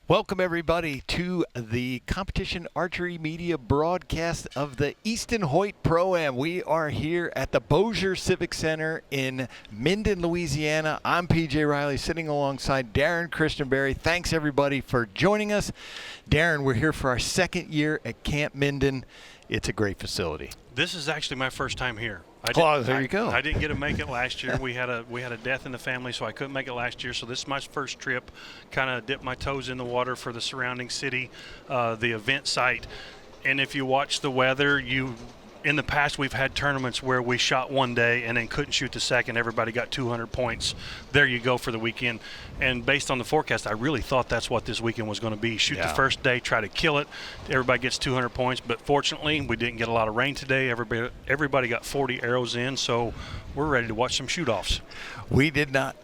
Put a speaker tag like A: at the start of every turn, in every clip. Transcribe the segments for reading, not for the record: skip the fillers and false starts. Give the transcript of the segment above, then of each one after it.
A: Welcome, everybody, to the competition archery media broadcast of the Easton Hoyt Pro-Am. We are here at the Bossier Civic Center in Minden, Louisiana. I'm P.J. Riley, sitting alongside Darren Christenberry. Thanks, everybody, for joining us. Darren, we're here for our second year at Camp Minden. It's a great facility.
B: This is actually my first time here.
A: There you go.
B: I didn't get to make it last year. We had a death in the family, so I couldn't make it last year. So this is my first trip. Kind of dipped my toes in the water for the surrounding city, the event site. And if you watch the weather, in the past we've had tournaments where we shot one day and then couldn't shoot the second. Everybody got 200 points. There you go for the weekend. And based on the forecast, I really thought that's what this weekend was going to be. Shoot the first day, try to kill it. Everybody gets 200 points. But fortunately, we didn't get a lot of rain today. Everybody got 40 arrows in, so we're ready to watch some shoot-offs.
A: We did not.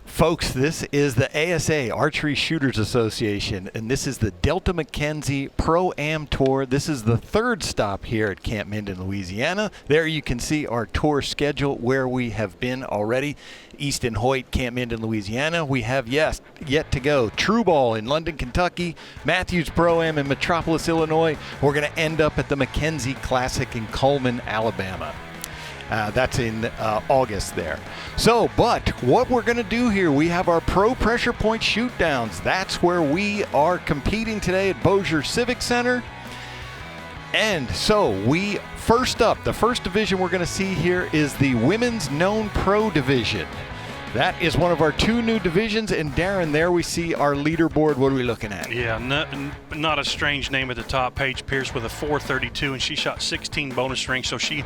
A: Folks, this is the ASA, Archery Shooters Association, and this is the Delta McKenzie Pro-Am Tour. This is the third stop here at Camp Minden, Louisiana. There you can see our tour schedule where we have been already. Easton Hoyt, Camp Minden, Louisiana. We have yet to go True Ball in London, Kentucky, Matthews Pro-Am in Metropolis, Illinois. We're going to end up at the McKenzie Classic in Cullman, Alabama. That's in August there. So, but what we're going to do here, we have our Pro Pressure Point shoot downs. That's where we are competing today at Bossier Civic Center. And so first up, the first division we're going to see here is the Women's Known Pro Division. That is one of our two new divisions, and Darren, there we see our leaderboard. What are we looking at?
B: Yeah, not a strange name at the top. Paige Pearce with a 432, and she shot 16 bonus rings, so she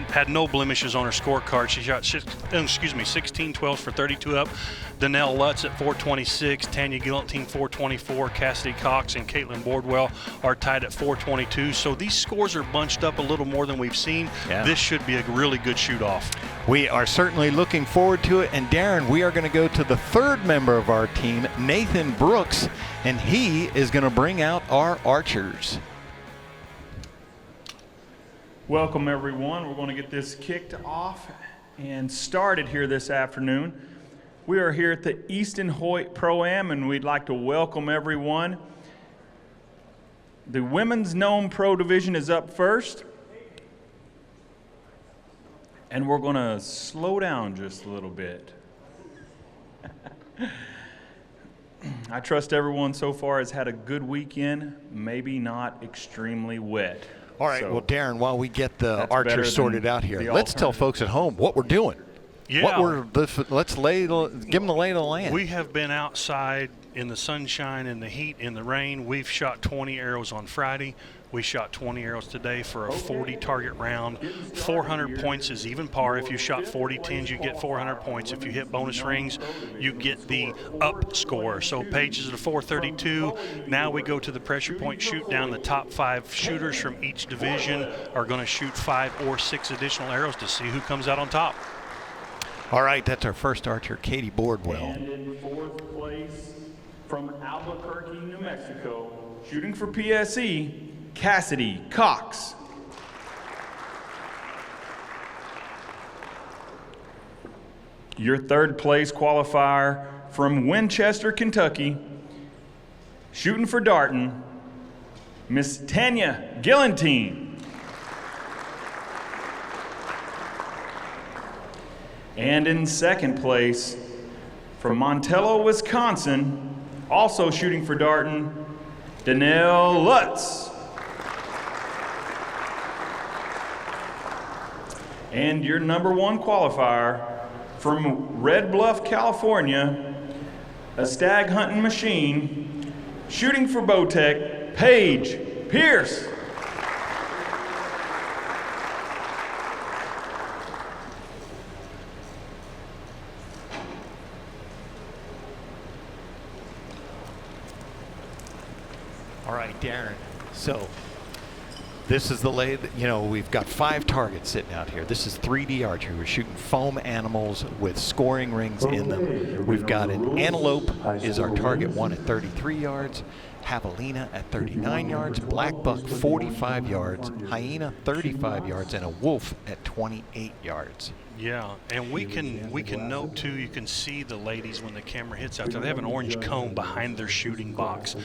B: had no blemishes on her scorecard. She shot 16 12s for 32 up. Danelle Lutz at 426, Tanja Gellenthien 424, Cassidy Cox and Caitlin Bordwell are tied at 422. So these scores are bunched up a little more than we've seen. Yeah. This should be a really good shoot-off.
A: We are certainly looking forward to it. And Darren, we are going to go to the third member of our team, Nathan Brooks, and he is going to bring out our archers.
C: Welcome, everyone. We're going to get this kicked off and started here this afternoon. We are here at the Easton Hoyt Pro-Am, and we'd like to welcome everyone. The Women's Known Pro Division is up first. And we're going to slow down just a little bit. I trust everyone so far has had a good weekend, maybe not extremely wet.
A: All right, so, well, Darren, while we get the archers sorted out here, let's tell folks at home what we're doing.
B: Yeah.
A: Let's give them the lay of the land.
B: We have been outside in the sunshine, in the heat, in the rain. We've shot 20 arrows on Friday. We shot 20 arrows today for a 40 target round. 400 points is even par. If you shot 40 tens, you get 400 points. If you hit bonus rings, you get the up score. So Paige is at a 432. Now we go to the pressure point shoot down. The top 5 shooters from each division are going to shoot 5 or 6 additional arrows to see who comes out on top.
A: All right, that's our first archer, Katie Bordwell.
C: And in 4th place from Albuquerque, New Mexico, shooting for PSE, Cassidy Cox. Your 3rd place qualifier from Winchester, Kentucky, shooting for Darton, Miss Tanja Gellenthien. And in 2nd place, from Montello, Wisconsin, also shooting for Darton, Danelle Lutz. And your number 1 qualifier, from Red Bluff, California, a stag hunting machine, shooting for Bowtech, Paige Pearce.
A: All right, Darren. So this is the lay. We've got 5 targets sitting out here. This is 3D archery. We're shooting foam animals with scoring rings in them. We've got an antelope is our target 1 at 33 yards. Javelina at 39 yards, Black Buck 45 yards, Hyena 35 yards, and a Wolf at 28 yards.
B: Yeah, and we can note too, you can see the ladies when the camera hits out there, they have an orange cone behind their shooting box.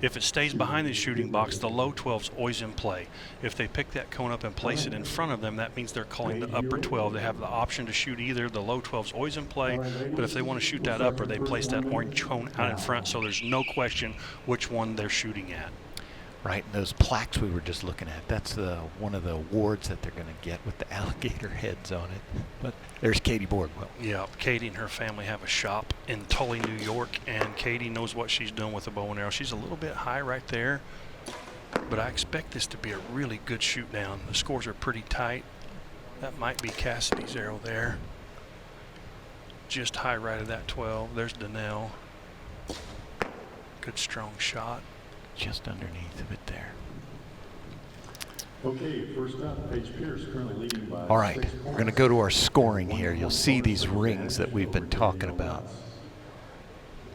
B: If it stays behind the shooting box, the low 12's always in play. If they pick that cone up and place it in front of them, that means they're calling the upper 12. They have the option to shoot either. The low 12's always in play, but if they want to shoot that upper, they place that orange cone out in front, so there's no question which one they're shooting at.
A: Right, and those plaques we were just looking at, that's one of the awards that they're going to get with the alligator heads on it. But there's Katie Bordwell.
B: Yeah, Katie and her family have a shop in Tully, New York, and Katie knows what she's doing with the bow and arrow. She's a little bit high right there, but I expect this to be a really good shoot down. The scores are pretty tight. That might be Cassidy's arrow there. Just high right of that 12. There's Danelle. Good strong shot.
A: Just underneath of it there.
D: Okay, first up, Paige Pearce currently leading by.
A: All right, we're going to go to our scoring here. You'll see these rings that we've been talking about.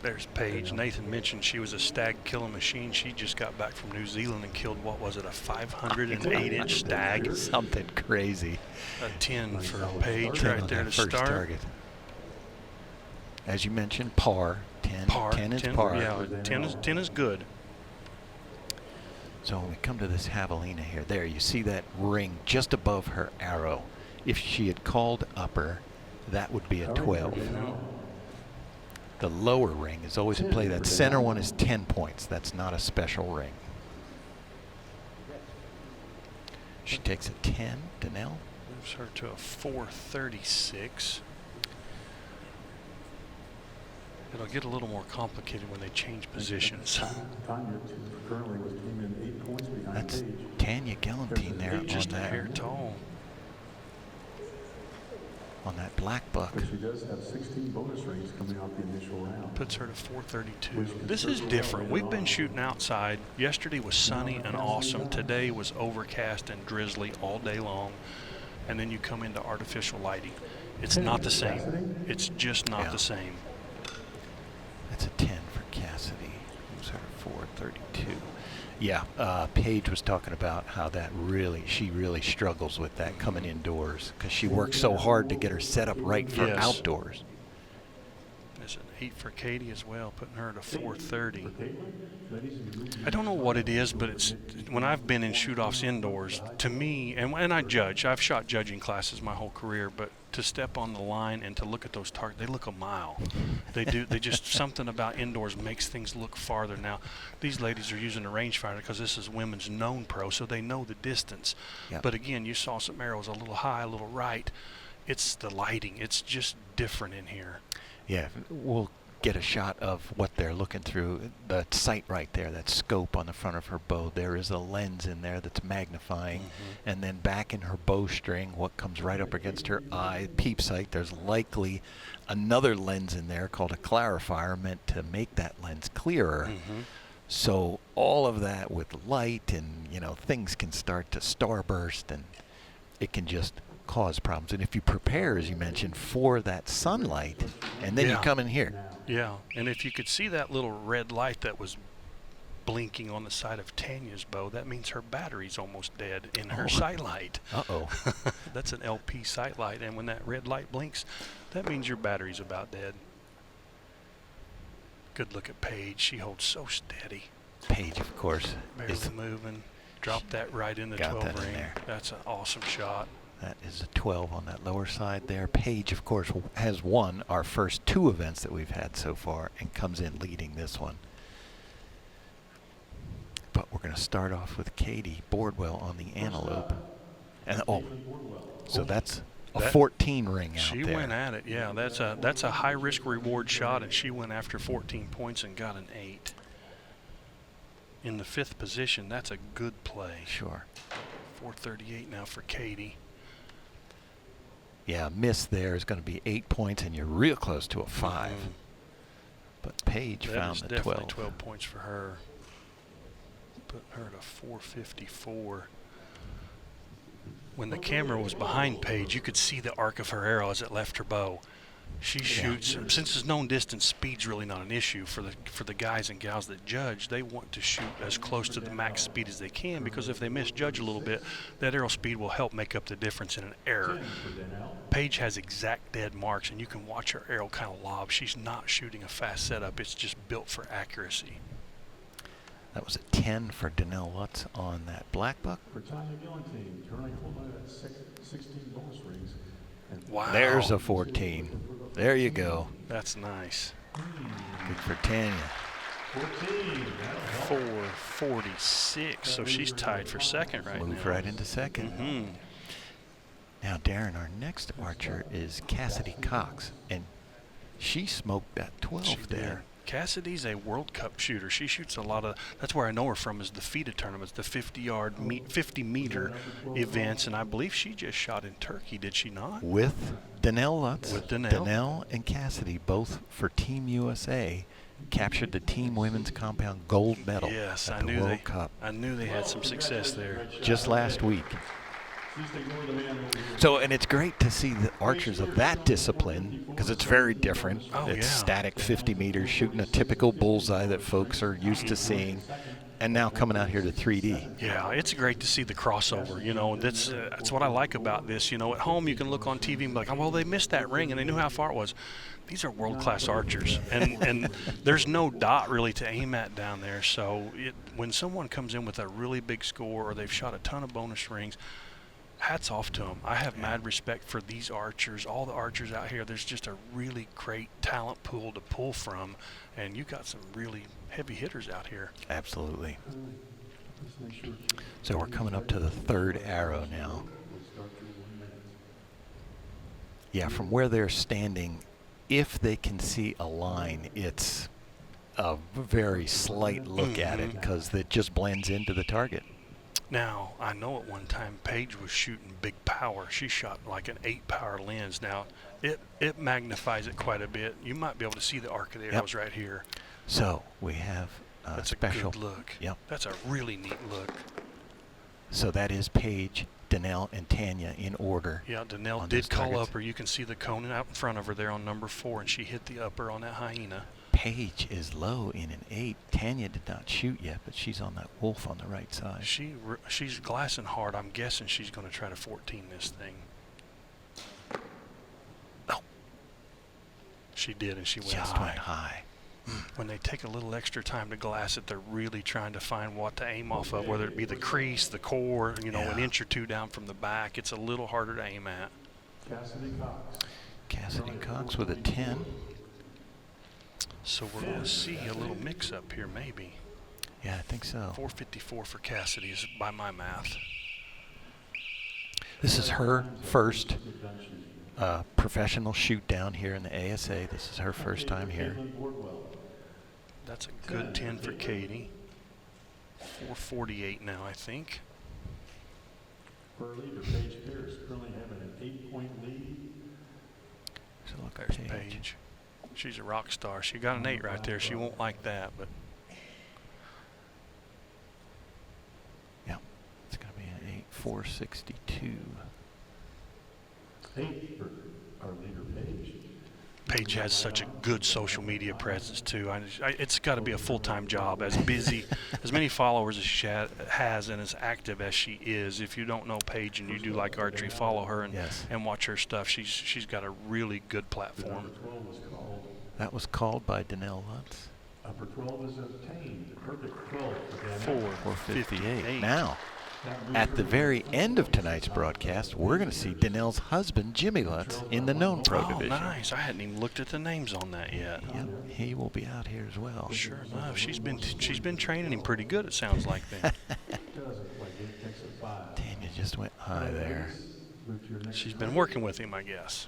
B: There's Paige. Nathan mentioned she was a stag killing machine. She just got back from New Zealand and killed, what was it, a 508-inch stag?
A: Something crazy.
B: A 10 for Paige
A: 10
B: right
A: on
B: there
A: that
B: to
A: first
B: start.
A: target. As you mentioned, par. 10.
B: Par.
A: 10 is par.
B: Yeah, 10 is good.
A: So when we come to this Javelina here, there you see that ring just above her arrow. If she had called upper, that would be a 12. The lower ring is always in play. That center one is 10 points. That's not a special ring. She takes a 10, Danelle.
B: Moves her to a 436. It'll get a little more complicated when they change positions.
D: Tanja currently came in 8 points behind
A: That's
D: Paige.
A: Tanja Gellenthien there
B: Just
A: on
B: a hair
A: that,
B: tall.
A: on that Black Buck.
D: But she does have 16 bonus rings coming off the initial round.
B: Puts her to 432. This is different. We've been shooting outside. Yesterday was sunny and awesome. Today was overcast and drizzly all day long. And then you come into artificial lighting. It's not the same. It's just not the same.
A: That's a 10 for Cassidy. Moves her to 432. Yeah, Paige was talking about how she really struggles with that coming indoors because she works so hard to get her set up right for outdoors.
B: There's an 8 for Katie as well, putting her to 430. I don't know what it is, but it's when I've been in shoot-offs indoors, to me, and I judge. I've shot judging classes my whole career, but to step on the line and to look at those targets, they look a mile. They do. They just, something about indoors makes things look farther. Now, these ladies are using a rangefinder because this is women's known pro, so they know the distance.
A: Yep.
B: But again, you saw some arrows a little high, a little right. It's the lighting. It's just different in here.
A: Yeah, we'll get a shot of what they're looking through. The sight right there, that scope on the front of her bow. There is a lens in there that's magnifying. And then back in her bowstring, what comes right up against her eye, peep sight, there's likely another lens in there called a clarifier meant to make that lens clearer. So all of that with light and, things can start to starburst and it can just cause problems. And if you prepare, as you mentioned, for that sunlight, and then you come in here.
B: Yeah, and if you could see that little red light that was blinking on the side of Tanya's bow, that means her battery's almost dead in her sight light.
A: Uh-oh.
B: That's an LP sight light, and when that red light blinks, that means your battery's about dead. Good look at Paige. She holds so steady.
A: Paige, of course,
B: Barely moving. Drop that right in the
A: Got
B: 12
A: that in
B: ring.
A: there.
B: That's an awesome shot.
A: That is a 12 on that lower side there. Paige, of course, has won our first 2 events that we've had so far and comes in leading this one. But we're going to start off with Katie Bordwell on the antelope. And so that's a 14 ring out
B: She
A: there.
B: went at it, yeah. That's a high risk reward shot, and she went after 14 points and got an 8. In the 5th position, that's a good play.
A: Sure.
B: 438 now for Katie.
A: Yeah, miss there is going to be 8 points, and you're real close to a 5. But Paige found the 12.
B: Definitely 12 points for her. Put her to 454. When the camera was behind Paige, you could see the arc of her arrow as it left her bow. She shoots. Since it's known distance, speed's really not an issue for the guys and gals that judge. They want to shoot as close to the max speed as they can, because if they misjudge a little bit, that arrow speed will help make up the difference in an error. Paige has exact dead marks, and you can watch her arrow kind of lob. She's not shooting a fast setup. It's just built for accuracy.
A: That was a 10 for Danelle Lutz on that black buck.
D: For Tanja Gellenthien, turning at 16 bonus rings.
B: Wow.
A: There's a 14. There you go.
B: That's nice.
A: Good for Tanja.
B: 446. So she's tied for second right now.
A: Move right into second.
B: Mm-hmm.
A: Now, Darren, our next archer is Cassidy Cox, and she smoked that 12 there.
B: Cassidy's a World Cup shooter. She shoots a lot of, that's where I know her from, is the FIDA tournaments, the 50-meter events, and I believe she just shot in Turkey, did she not?
A: With Danelle Lutz.
B: With Danelle.
A: Danelle and Cassidy, both for Team USA, captured the Team Women's Compound gold medal at the World Cup.
B: I knew they had some success there.
A: Just last week. So, and it's great to see the archers of that discipline, because it's very different. It's static 50 meters, shooting a typical bullseye that folks are used to seeing, and now coming out here to 3D.
B: Yeah, it's great to see the crossover. You know, that's what I like about this. You know, at home you can look on TV and be like, oh, well, they missed that ring, and they knew how far it was. These are world-class archers, and there's no dot really to aim at down there. So when someone comes in with a really big score, or they've shot a ton of bonus rings, hats off to them. I have mad respect for these archers, all the archers out here. There's just a really great talent pool to pull from, and you got some really heavy hitters out here.
A: Absolutely. So we're coming up to the third arrow now. Yeah, from where they're standing, if they can see a line, it's a very slight look at it, because it just blends into the target.
B: Now, I know at one time Paige was shooting big power. She shot like an 8-power lens. Now, it magnifies it quite a bit. You might be able to see the arc of the arrows right here.
A: So we have
B: That's
A: special.
B: a good look.
A: Yep.
B: That's a really neat look.
A: So that is Paige, Danelle, and Tanja in order.
B: Yeah, Danelle did call upper. You can see the cone out in front of her there on number 4, and she hit the upper on that hyena.
A: Paige is low in an 8. Tanja did not shoot yet, but she's on that wolf on the right side.
B: She's glassing hard. I'm guessing she's going to try to 14 this thing. Oh. She did, and she went
A: Just
B: high.
A: went high.
B: When they take a little extra time to glass it, they're really trying to find what to aim off of, whether it be the crease, the core, you know, an inch or two down from the back. It's a little harder to aim at.
A: Cassidy Cox with a 10.
B: So we're going to see a little mix-up here, maybe.
A: Yeah, I think so.
B: 454 for Cassidy is by my math.
A: This is her first professional shoot down here in the ASA. This is her first time here.
B: That's a good 10 for Katie. 448 now, I think.
D: For leader, Paige Pearce, currently having an 8-point lead.
A: So look,
B: There's Paige. She's a rock star. She got an 8 right there. She won't like that, but
A: yeah, it's going to be an 8, 462.
D: 8 for our leader, Paige.
B: Paige has such a good social media presence too. It's got to be a full-time job. As busy, as many followers as she has, and as active as she is. If you don't know Paige and you do like archery, follow her and watch her stuff. She's got a really good platform.
A: That was called by Danelle Lutz.
D: Upper 12 is obtained. Perfect 12 for Danelle.
A: 458. Now, at the very end of tonight's broadcast, we're going to see Danelle's husband, Jimmy Lutz, in the known pro division.
B: Nice. I hadn't even looked at the names on that yet.
A: Yep, he will be out here as well.
B: Sure enough. She's been training him pretty good, it sounds like then.
A: Tanja just went high there.
B: She's been working with him, I guess.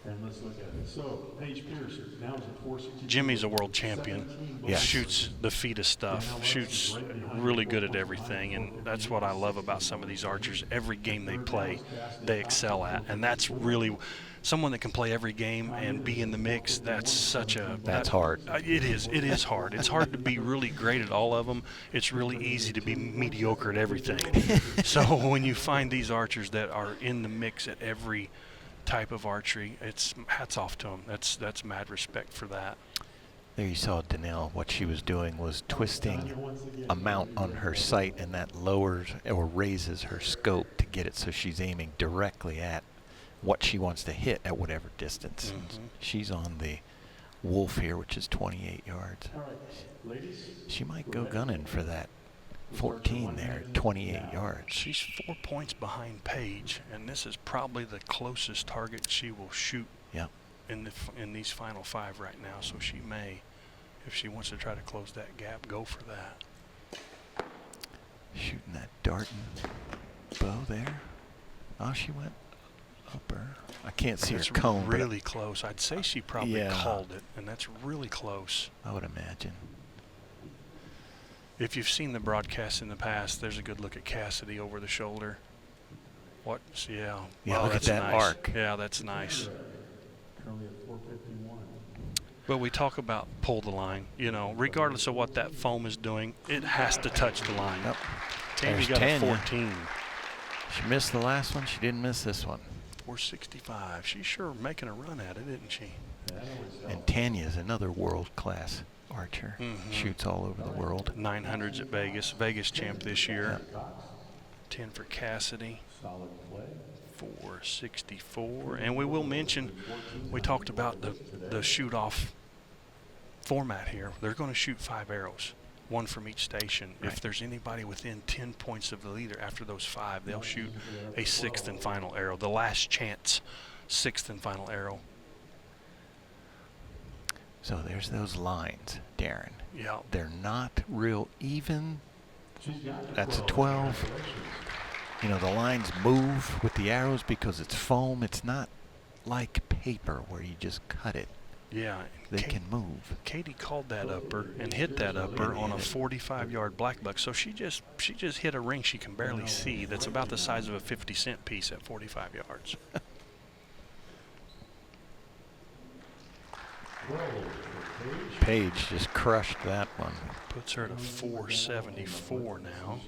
D: And let's look at it. So, Paige Pearce now is at 462.
B: Jimmy's a world champion.
A: Yes.
B: Shoots the FIDA stuff. Shoots really good at everything, and that's what I love about some of these archers. Every game they play, they excel at, and that's really someone that can play every game and be in the mix. That's hard. It is hard. It's hard to be really great at all of them. It's really easy to be mediocre at everything. So when you find these archers that are in the mix at every type of archery. It's hats off to them. That's mad respect for that.
A: There you saw Danelle. What she was doing was twisting a mount on her sight, and that lowers or raises her scope to get it so she's aiming directly at what she wants to hit at whatever distance. She's on the wolf here, which is 28 yards.
D: All right, ladies.
A: She might go gunning for that 14 there, 28 yards.
B: She's 4 points behind Paige, and this is probably the closest target she will shoot
A: Yep.
B: in these final 5 right now. So she may, if she wants to try to close that gap, go for that.
A: Shooting that dart and bow there. Oh, she went upper. I can't see her
B: It's
A: cone, but
B: really close. I'd say she probably called it, and that's really close.
A: I would imagine.
B: If you've seen the broadcast in the past, there's a good look at Cassidy over the shoulder. What? Yeah.
A: Yeah,
B: Wow,
A: look at
B: that's
A: that
B: nice.
A: arc.
B: Yeah, that's nice.
D: Currently at 451.
B: But we talk about pull the line. You know, regardless of what that foam is doing, it has to touch the line.
A: Yep.
B: Tanya
A: There's
B: got
A: Tanya.
B: a 14.
A: She missed the last one. She didn't miss this one.
B: 465. She's sure making a run at it, isn't she?
A: And Tanya is another world-class archer. Shoots all over the world.
B: 900s at Vegas. Vegas champ this year. 10 for Cassidy.
D: Solid play.
B: 464. And we will mention, we talked about the shoot-off format here. They're going to shoot 5 arrows, 1 from each station.
A: Right.
B: If there's anybody within 10 points of the leader after those 5, they'll shoot a 6th and final arrow. The last chance 6th and final arrow.
A: So there's those lines, Darren.
B: Yeah.
A: They're not real even. That's a 12. You know, the lines move with the arrows because it's foam. It's not like paper where you just cut it.
B: Yeah.
A: They can move.
B: Katie called that upper and hit that upper on a 45-yard black buck. So she just hit a ring she can barely see. That's about the size of a 50-cent piece at 45 yards.
A: Paige just crushed that one.
B: Puts her at a 474 now.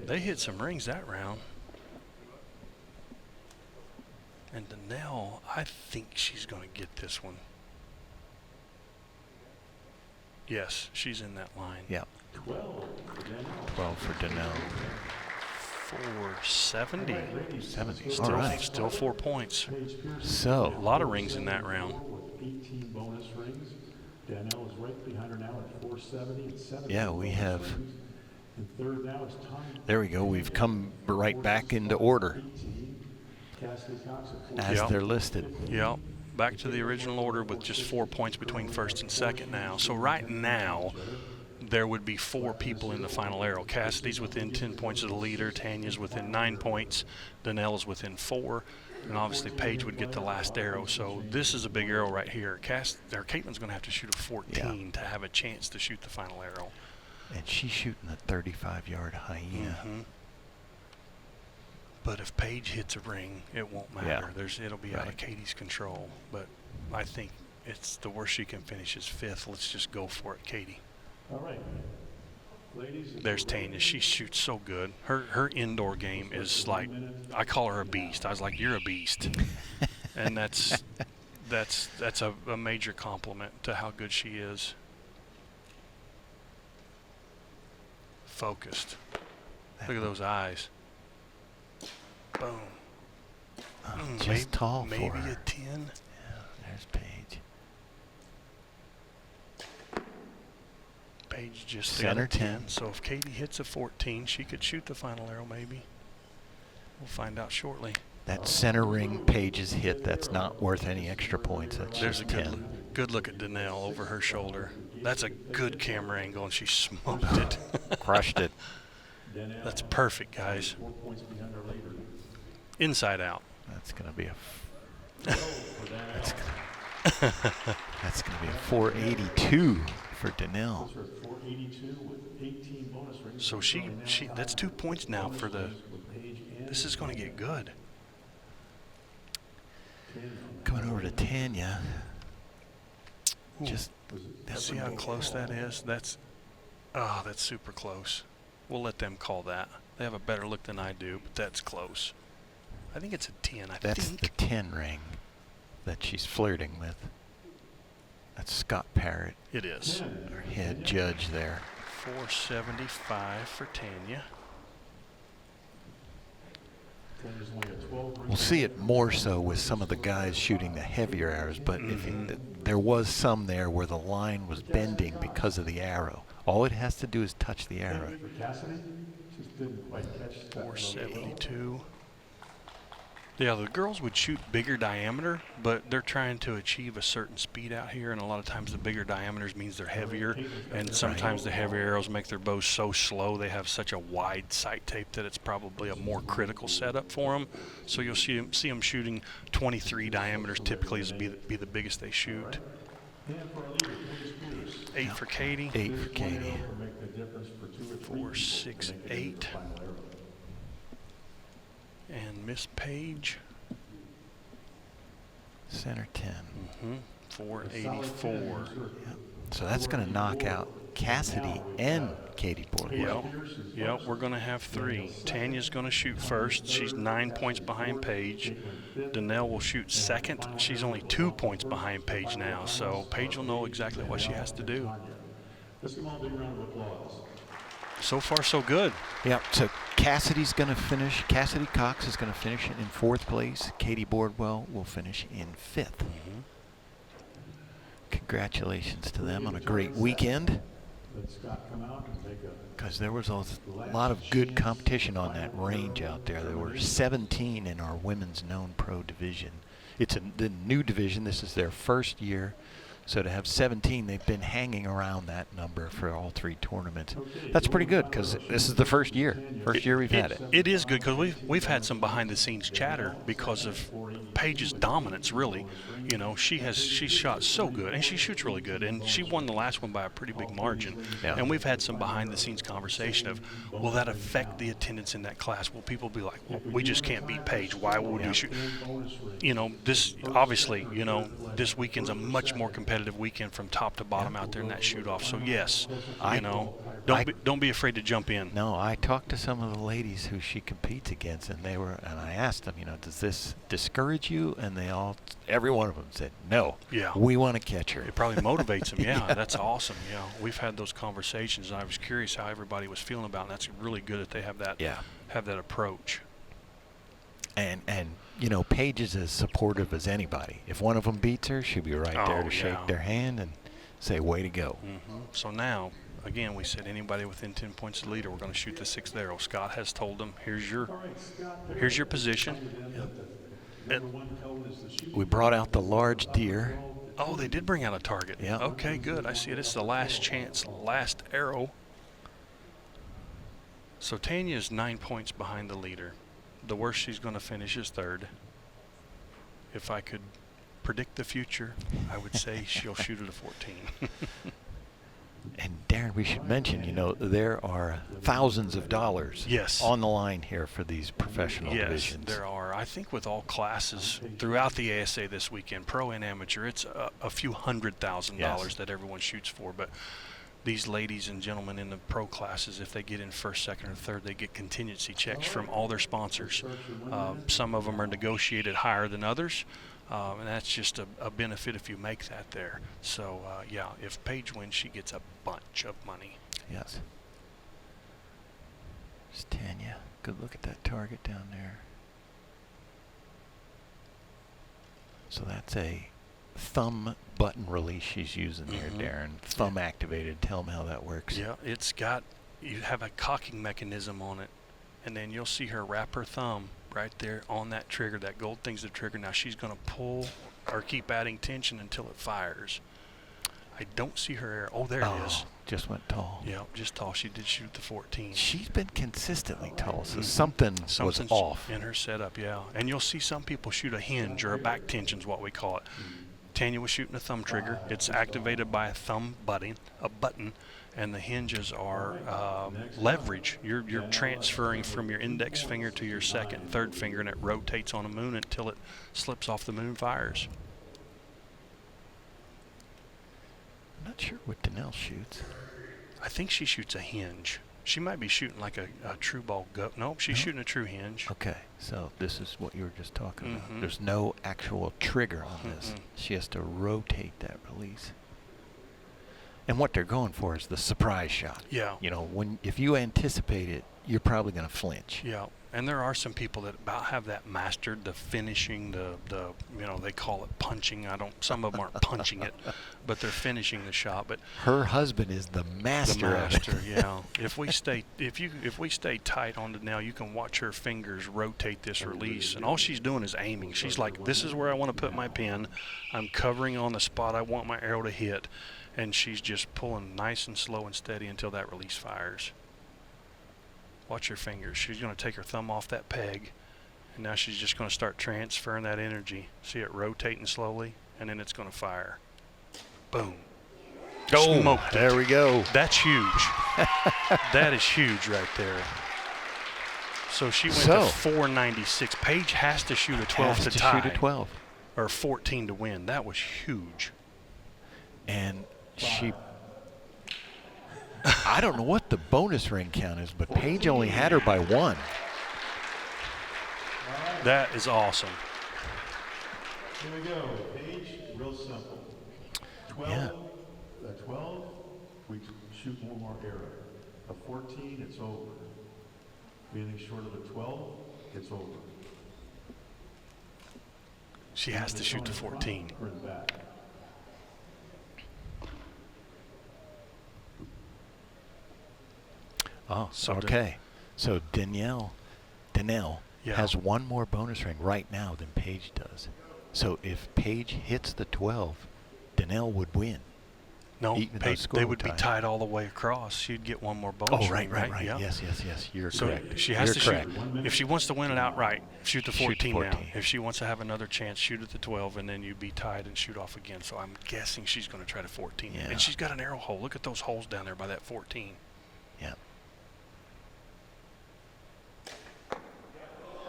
B: They hit some rings that round. And Danelle, I think she's going to get this one. Yes, she's in that line.
A: Yep. 12 for Danelle.
B: 470.
A: 70.
B: Still,
A: All right.
B: still 4 points.
A: So
B: A lot of rings in that round.
D: With 18 bonus rings. Danelle is right behind her now at 470 and 70.
A: yeah, we have.
D: And third now is Tanja.
A: There we go. We've come right back into order
D: 18. Cassidy Cox at 4.
A: as
B: Yep.
A: they're listed.
B: Yep. Back to the original order with just 4 points between first and second now. So right now, there would be 4 people in the final arrow. Cassidy's within 10 points of the leader. Tanya's within 9 points. Danelle's within 4. And obviously Paige would get the last arrow. So this is a big arrow right here. Caitlin's going to have to shoot a 14 to have a chance to shoot the final arrow.
A: And she's shooting a 35-yard hyena.
B: But if Paige hits a ring, it won't matter.
A: Yeah.
B: It'll be out of Katie's control. But I think it's the worst she can finish is 5th. Let's just go for it, Katie.
D: All right. Ladies,
B: There's Tanya. She shoots so good. Her indoor game is like, I call her a beast. I was like, you're a beast. And that's a major compliment to how good she is. Focused. Look at those eyes. Boom.
A: Just tall for
B: maybe
A: her.
B: a 10.
A: Yeah, there's Paige.
B: Paige just
A: Center
B: got a 10.
A: 10.
B: So if Katie hits a 14, she could shoot the final arrow maybe. We'll find out shortly.
A: That center ring Paige's hit, that's not worth any extra points. That's
B: There's a
A: just 10.
B: good look at Danelle over her shoulder. That's a good camera angle, and she smoked it.
A: Crushed it.
B: That's perfect, guys.
D: 4 points behind her leader.
B: Inside out.
A: That's going to be a. That's going to be a 482 for Danelle.
D: Her 482 with 18 bonus rings.
B: So she that's 2 points now for the. This is going to get good.
A: Coming over to Tanya.
B: Ooh.
A: Just
B: See how close that is? That's super close. We'll let them call that. They have a better look than I do, but that's close. I think it's a 10.
A: That's the 10 ring that she's flirting with. That's Scott Parrott,
B: It is.
A: our head judge there.
B: 475 for Tanja.
D: There's only a 12
A: We'll see it more so with some of the guys shooting the heavier arrows, but there was some there where the line was bending because of the arrow. All it has to do is touch the arrow.
D: for Cassidy. Just didn't quite catch that.
B: 472. Yeah, the girls would shoot bigger diameter, but they're trying to achieve a certain speed out here, and a lot of times the bigger diameters means they're heavier, and sometimes the heavier arrows make their bows so slow they have such a wide sight tape that it's probably a more critical setup for them. So you'll see them shooting 23 diameters typically is be the biggest they shoot. 8 for Katie.
A: 8 for Katie.
B: 468. And Miss Paige.
A: Center 10.
B: 484.
A: Yep. So that's going to knock out Cassidy and Katie Bordwell.
B: Yep, we're going to have 3. Tanya's going to shoot first. She's 9 points behind Paige. Danelle will shoot second. She's only 2 points behind Paige now, so Paige will know exactly what she has to do.
D: Let's give them all a big round of applause.
B: So far, so good.
A: Yep. So Cassidy's going to finish. Cassidy Cox is going to finish in 4th place. Katie Bordwell will finish in 5th. Congratulations to them on a great weekend.
D: Let Scott come out and make a
A: Because there was a lot of good competition on that range out there. There were 17 in our women's known pro division. It's the new division. This is their first year. So to have 17, they've been hanging around that number for all 3 tournaments. That's pretty good because this is the first year. First year we've had it.
B: It is good because we've had some behind-the-scenes chatter because of Paige's dominance. Really, you know, she's shot so good and she shoots really good, and she won the last one by a pretty big margin.
A: Yeah.
B: And we've had some behind-the-scenes conversation of, will that affect the attendance in that class? Will people be like, well, we just can't beat Paige? Why would we shoot? You know, this obviously, you know, this weekend's a much more competitive weekend from top to bottom out there in that shoot-off. So yes, you know, don't be afraid to jump in.
A: No, I talked to some of the ladies who she competes against, and I asked them, you know, does this discourage you? And every one of them said, no.
B: Yeah.
A: We want to catch her.
B: It probably motivates them. Yeah, that's awesome. Yeah, we've had those conversations, and I was curious how everybody was feeling about it. And that's really good that they have that.
A: Yeah.
B: Have that approach.
A: And you know, Paige is as supportive as anybody. If one of them beats her, she'll be right there to shake their hand and say, way to go.
B: So now, again, we said anybody within 10 points of the leader, we're going to shoot the 6th arrow. Scott has told them, here's your position.
A: We brought out the large deer.
B: Oh, they did bring out a target.
A: Yeah.
B: Okay, good. I see it. It's the last chance, last arrow. So Tanya is 9 points behind the leader. The worst she's going to finish is 3rd. If I could predict the future, I would say she'll shoot at a 14.
A: And Darren, we should mention, you know, there are thousands of dollars on the line here for these professional divisions.
B: Yes, there are. I think with all classes throughout the ASA this weekend, pro and amateur, it's a few $100,000 that everyone shoots for. But these ladies and gentlemen in the pro classes, if they get in 1st, 2nd, or 3rd, they get contingency checks from all their sponsors. Some of them are negotiated higher than others, and that's just a benefit if you make that there. So, yeah, if Paige wins, she gets a bunch of money.
A: Yes. There's Tanya. Good look at that target down there. So that's a thumb button release she's using here, Darren. Thumb activated. Tell them how that works.
B: Yeah, you have a cocking mechanism on it, and then you'll see her wrap her thumb right there on that trigger. That gold thing's the trigger. Now she's going to pull or keep adding tension until it fires. I don't see her arrow. Oh, there it is.
A: Just went tall.
B: Yeah, just tall. She did shoot the 14.
A: She's been consistently tall, so something was off
B: in her setup, yeah. And you'll see some people shoot a hinge or a back tension is what we call it. Tanya was shooting a thumb trigger. It's activated by a thumb button, and the hinges are leverage. You're transferring from your index finger to your 2nd and 3rd finger, and it rotates on the moon until it slips off the moon and fires.
A: I'm not sure what Danelle shoots.
B: I think she shoots a hinge. She might be shooting like a true ball gut. Nope, she's shooting a true hinge.
A: Okay, so this is what you were just talking about.
B: Mhm.
A: There's no actual trigger on this. She has to rotate that release. And what they're going for is the surprise shot.
B: Yeah.
A: You know, if you anticipate it, you're probably going to flinch.
B: Yeah, and there are some people that about have that mastered, the finishing, the they call it punching. Some of them aren't punching it, but they're finishing the shot. But
A: Her husband is the master of it.
B: yeah. If we stay tight on Danelle, you can watch her fingers rotate this release, and all she's doing is aiming. She's like, this is where I want to put my pin. I'm covering on the spot I want my arrow to hit, and she's just pulling nice and slow and steady until that release fires. Watch her fingers. She's going to take her thumb off that peg, and now she's just going to start transferring that energy. See it rotating slowly, and then it's going to fire. Boom. Smoked it.
A: There we go.
B: That's huge. That is huge right there. So she went to 496. Paige has to shoot a 12 to tie.
A: shoot a 12.
B: Or 14 to win. That was huge.
A: And I don't know what the bonus ring count is, but Paige only had her by 1.
B: That is awesome.
D: Here we go. Paige, real simple. 12,
A: Yeah.
D: A 12, we shoot one more arrow. A 14, it's over. Anything short of a 12, it's over.
B: She has to shoot the 14.
D: Or in the back.
A: Oh,
B: So
A: okay. So Danelle
B: Yeah.
A: has one more bonus ring right now than Paige does. So if Paige hits the 12, Danelle would win.
B: No,
A: Even though
B: Paige,
A: score
B: they
A: would
B: would be
A: tie.
B: tied all the way across. She'd get one more bonus ring, right? Yeah.
A: Yes. You're
B: So
A: correct.
B: she has
A: You're
B: to
A: correct.
B: shoot. If she wants to win it outright, shoot the
A: Shoot the
B: 14 now.
A: 14.
B: If she wants to have another chance, shoot at the 12, and then you'd be tied and shoot off again. So I'm guessing she's going to try to 14.
A: Yeah.
B: And she's got an arrow hole. Look at those holes down there by that 14.
A: Yeah.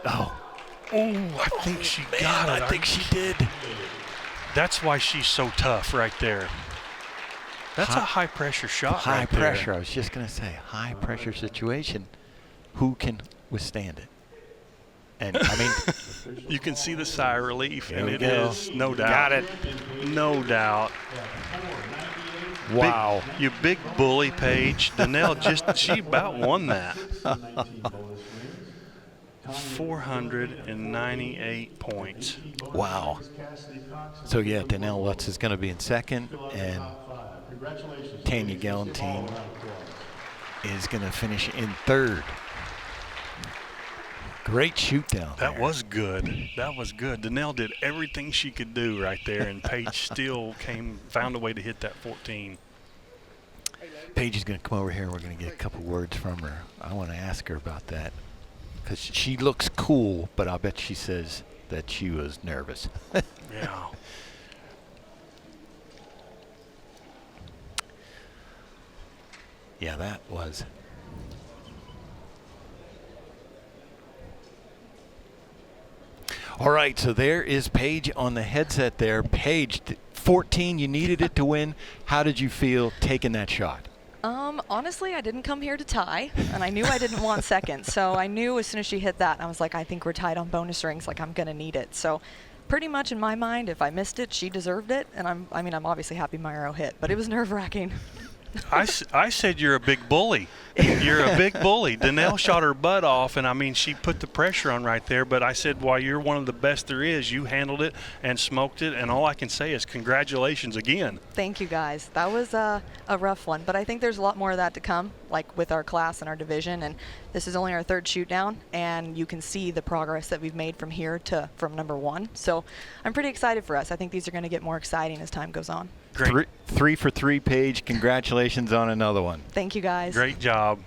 A: Oh,
B: I think she got it.
A: I think she did.
B: That's why she's so tough right there. That's a high pressure shot
A: High
B: right there.
A: pressure. I was just going to say, high pressure situation. Who can withstand it? And I mean,
B: You can see the sigh of relief,
A: There
B: and
A: we
B: it
A: go.
B: is, no doubt.
A: Got it.
B: No doubt.
A: wow.
B: You big bully, Paige. Danelle she about won that. 498 points.
A: Wow. So yeah, Danelle Lutz is going to be in second, and Tanja Gellenthien is going to finish in third. Great shoot down
B: That
A: there.
B: was good. That was good. Danelle did everything she could do right there, and Paige still found a way to hit that 14.
A: Paige is going to come over here, and we're going to get a couple words from her. I want to ask her about that because she looks cool, but I'll bet she says that she was nervous.
B: Yeah.
A: Yeah, that was. All right, so there is Paige on the headset there. Paige, 14, you needed it to win. How did you feel taking that shot?
E: Honestly, I didn't come here to tie, and I knew I didn't want second. So I knew as soon as she hit that, I was like, I think we're tied on bonus rings. Like, I'm going to need it. So pretty much in my mind, if I missed it, she deserved it. And I'm obviously happy my arrow hit, but it was nerve-wracking.
B: I said you're a big bully. You're a big bully. Danelle shot her butt off, and I mean, she put the pressure on right there. But I said, while you're one of the best there is, you handled it and smoked it. And all I can say is congratulations again.
E: Thank you, guys. That was a rough one, but I think there's a lot more of that to come, like with our class and our division. And this is only our third shoot down, and you can see the progress that we've made from here to from number one. So I'm pretty excited for us. I think these are going to get more exciting as time goes on.
B: Great.
A: Three for three, Paige. Congratulations on another one.
E: Thank you, guys.
B: Great job.